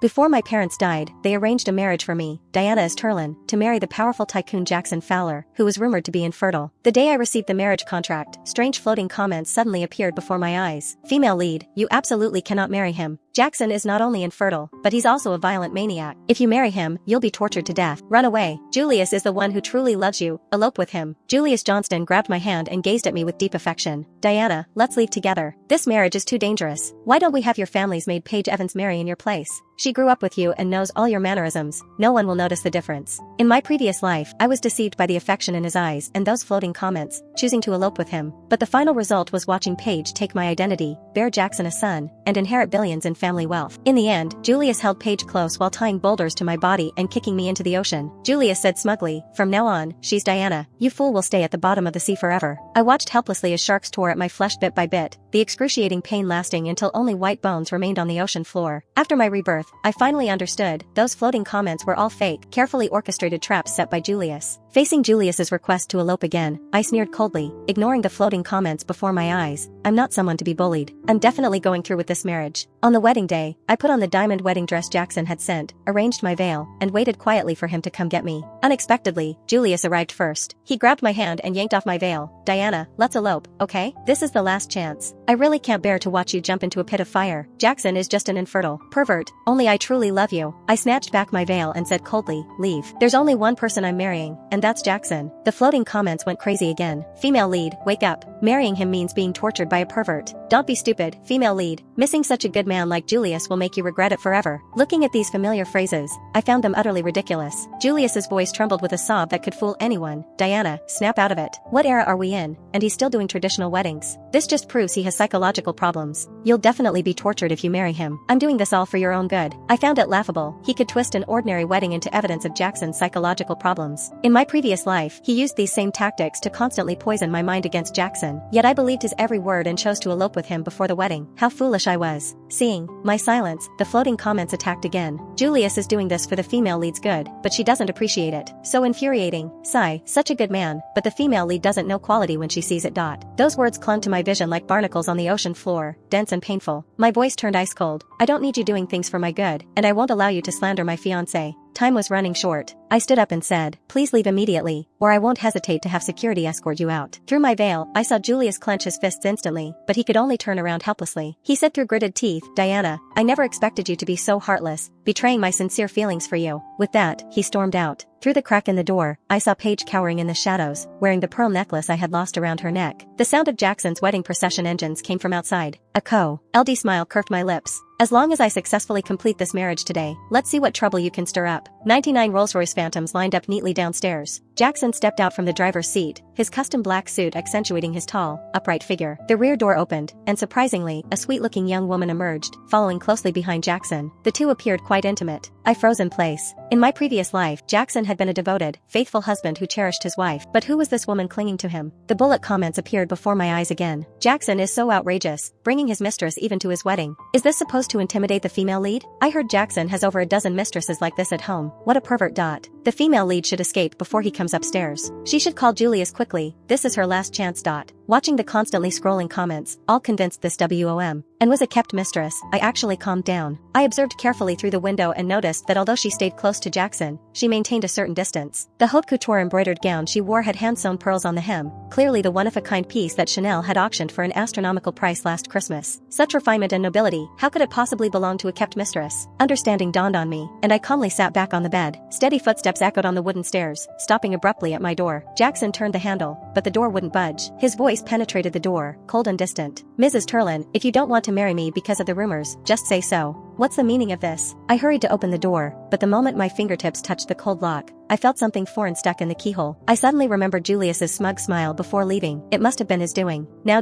Before my parents died, they arranged a marriage for me, Diana as Turlin, to marry the powerful tycoon Jackson Fowler, who was rumored to be infertile. The day I received the marriage contract, strange floating comments suddenly appeared before my eyes. Female lead, you absolutely cannot marry him. Jackson is not only infertile, but he's also a violent maniac. If you marry him, you'll be tortured to death. Run away. Julius is the one who truly loves you. Elope with him. Julius Johnston grabbed my hand and gazed at me with deep affection. Diana, let's leave together. This marriage is too dangerous. Why don't we have your family's maid Paige Evans marry in your place? She grew up with you and knows all your mannerisms. No one will notice the difference. In my previous life, I was deceived by the affection in his eyes and those floating comments, choosing to elope with him. But the final result was watching Paige take my identity, bear Jackson a son, and inherit billions in family wealth. In the end, Julius held Paige close while tying boulders to my body and kicking me into the ocean. Julius said smugly, from now on, she's Diana. You fool will stay at the bottom of the sea forever. I watched helplessly as sharks tore at my flesh bit by bit, the excruciating pain lasting until only white bones remained on the ocean floor. After my rebirth, I finally understood, those floating comments were all fake, carefully orchestrated traps set by Julius. Facing Julius's request to elope again, I sneered coldly, ignoring the floating comments before my eyes. I'm not someone to be bullied. I'm definitely going through with this marriage. On the wedding day, I put on the diamond wedding dress Jackson had sent, arranged my veil, and waited quietly for him to come get me. Unexpectedly, Julius arrived first. He grabbed my hand and yanked off my veil. Diana, let's elope, okay? This is the last chance. I really can't bear to watch you jump into a pit of fire. Jackson is just an infertile pervert. Only I truly love you. I snatched back my veil and said coldly, leave. There's only one person I'm marrying, and that's Jackson. The floating comments went crazy again. Female lead, wake up. Marrying him means being tortured by a pervert. Don't be stupid, female lead. Missing such a good man like Julius will make you regret it forever. Looking at these familiar phrases, I found them utterly ridiculous. Julius's voice trembled with a sob that could fool anyone. Diana, snap out of it. What era are we in? And he's still doing traditional weddings. This just proves he has psychological problems. You'll definitely be tortured if you marry him. I'm doing this all for your own good. I found it laughable. He could twist an ordinary wedding into evidence of Jackson's psychological problems. In my previous life, he used these same tactics to constantly poison my mind against Jackson. Yet I believed his every word and chose to elope with him before the wedding. How foolish I was. Seeing my silence, the floating comments attacked again. Julius is doing this for the female lead's good, but she doesn't appreciate it. So infuriating. Sigh, such a good man, but the female lead doesn't know quality when she sees it. Those words clung to my vision like barnacles on the ocean floor, dense and painful. My voice turned ice cold. I don't need you doing things for my good, and I won't allow you to slander my fiancé. Time was running short. I stood up and said, please leave immediately, or I won't hesitate to have security escort you out. Through my veil, I saw Julius clench his fists instantly, but he could only turn around helplessly. He said through gritted teeth, Diana, I never expected you to be so heartless, betraying my sincere feelings for you. With that, he stormed out. Through the crack in the door, I saw Paige cowering in the shadows, wearing the pearl necklace I had lost around her neck. The sound of Jackson's wedding procession engines came from outside. A LD smile curved my lips. As long as I successfully complete this marriage today, let's see what trouble you can stir up. 99 Rolls-Royce Phantoms lined up neatly downstairs. Jackson stepped out from the driver's seat, his custom black suit accentuating his tall, upright figure. The rear door opened, and surprisingly, a sweet-looking young woman emerged, following closely behind Jackson. The two appeared quite intimate. I froze in place. In my previous life, Jackson had been a devoted, faithful husband who cherished his wife. But who was this woman clinging to him? The bullet comments appeared before my eyes again. Jackson is so outrageous, bringing his mistress even to his wedding. Is this supposed to intimidate the female lead? I heard Jackson has over a dozen mistresses like this at home. What a pervert. The female lead should escape before he comes upstairs. She should call Julius quickly. This is her last chance. Watching the constantly scrolling comments, all convinced this WOM and was a kept mistress, I actually calmed down. I observed carefully through the window and noticed that although she stayed close to Jackson, she maintained a certain distance. The haute couture embroidered gown she wore had hand-sewn pearls on the hem, clearly the one-of-a-kind piece that Chanel had auctioned for an astronomical price last Christmas. Such refinement and nobility, how could it possibly belong to a kept mistress? Understanding dawned on me, and I calmly sat back on the bed. Steady footsteps echoed on the wooden stairs, stopping abruptly at my door. Jackson turned the handle, but the door wouldn't budge. His voice penetrated the door, cold and distant. Mrs. Turlin, if you don't want to marry me because of the rumors, just say so. What's the meaning of this? I hurried to open the door, but the moment my fingertips touched the cold lock, I felt something foreign stuck in the keyhole. I suddenly remembered Julius's smug smile before leaving. It must have been his doing. Now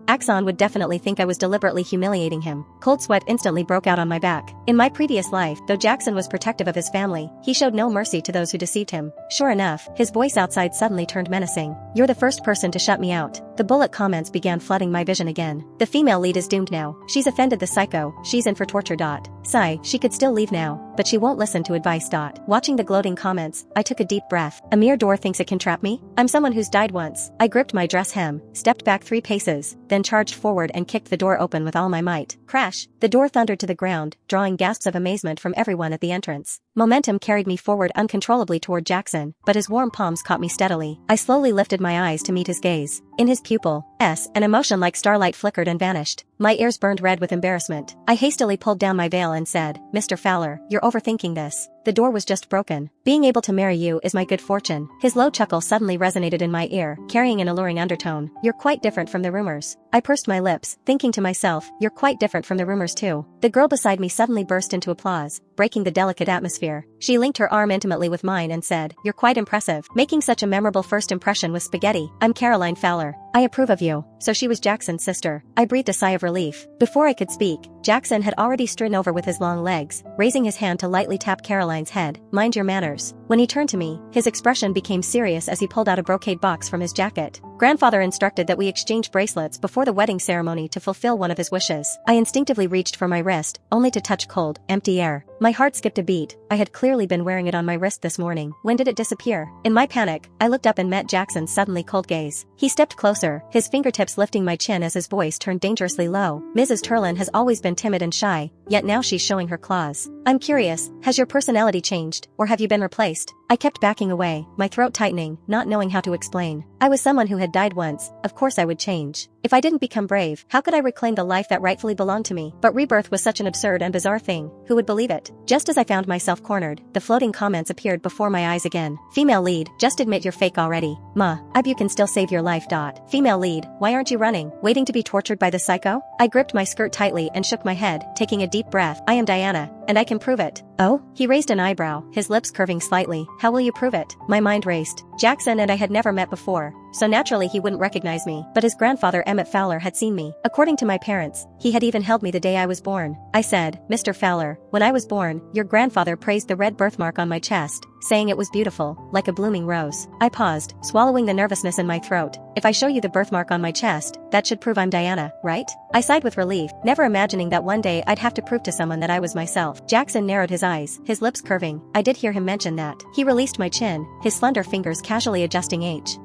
Axon would definitely think I was deliberately humiliating him. Cold sweat instantly broke out on my back. In my previous life, though Jackson was protective of his family, he showed no mercy to those who deceived him. Sure enough, his voice outside suddenly turned menacing. You're the first person to shut me out. The bullet comments began flooding my vision again. The female lead is doomed now. She's offended the psycho. She's in for torture. Sigh, she could still leave now, but she won't listen to advice. Watching the gloating comments, I took a deep breath. A mere door thinks it can trap me? I'm someone who's died once. I gripped my dress hem, stepped back 3 paces, then charged forward and kicked the door open with all my might. Crash! The door thundered to the ground, drawing gasps of amazement from everyone at the entrance. Momentum carried me forward uncontrollably toward Jackson, but his warm palms caught me steadily. I slowly lifted my eyes to meet his gaze. In his pupil, an emotion like starlight flickered and vanished. My ears burned red with embarrassment. I hastily pulled down my veil and said, "Mr. Fowler, you're overthinking this. The door was just broken. Being able to marry you is my good fortune." His low chuckle suddenly resonated in my ear, carrying an alluring undertone. "You're quite different from the rumors." I pursed my lips, thinking to myself, "You're quite different from the rumors too." The girl beside me suddenly burst into applause, breaking the delicate atmosphere. She linked her arm intimately with mine and said, "You're quite impressive, making such a memorable first impression with spaghetti. I'm Caroline Fowler. I approve of you." So she was Jackson's sister. I breathed a sigh of relief. Before I could speak, Jackson had already striden over with his long legs, raising his hand to lightly tap Caroline's head. "Mind your manners." When he turned to me, his expression became serious as he pulled out a brocade box from his jacket. Grandfather instructed that we exchange bracelets before the wedding ceremony to fulfill one of his wishes. I instinctively reached for my wrist, only to touch cold, empty air. My heart skipped a beat. I had clearly been wearing it on my wrist this morning. When did it disappear? In my panic, I looked up and met Jackson's suddenly cold gaze. He stepped closer, his fingertips lifting my chin as his voice turned dangerously low. "Mrs. Turlin has always been timid and shy, yet now she's showing her claws. I'm curious, has your personality changed, or have you been replaced?" I kept backing away, my throat tightening, not knowing how to explain. I was someone who had died once, of course I would change. If I didn't become brave, how could I reclaim the life that rightfully belonged to me? But rebirth was such an absurd and bizarre thing, who would believe it? Just as I found myself cornered, the floating comments appeared before my eyes again. Female lead, just admit you're fake already. Ma, you can still save your life. Female lead, why aren't you running, waiting to be tortured by the psycho? I gripped my skirt tightly and shook my head, taking a deep breath. I am Diana, and I can prove it. Oh? He raised an eyebrow, his lips curving slightly. How will you prove it? My mind raced. Jackson and I had never met before, so naturally he wouldn't recognize me, but his grandfather Emmett Fowler had seen me. According to my parents, he had even held me the day I was born. I said, "Mr. Fowler, when I was born, your grandfather praised the red birthmark on my chest, saying it was beautiful, like a blooming rose." I paused, swallowing the nervousness in my throat. "If I show you the birthmark on my chest, that should prove I'm Diana, right?" I sighed with relief, never imagining that one day I'd have to prove to someone that I was myself. Jackson narrowed his eyes, his lips curving. I did hear him mention that. He released my chin, his slender fingers casually adjusting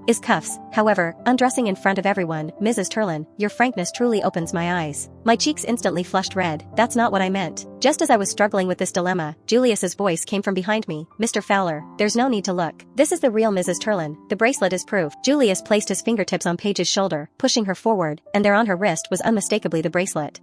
his cuffs. However, undressing in front of everyone, "Mrs. Turlin, your frankness truly opens my eyes." My cheeks instantly flushed red. "That's not what I meant." Just as I was struggling with this dilemma, Julius's voice came from behind me. "Mr. Fowler, there's no need to look. This is the real Mrs. Turlin. The bracelet is proof." Julius placed his fingertips on Paige's shoulder, pushing her forward, and there on her wrist was unmistakably the bracelet.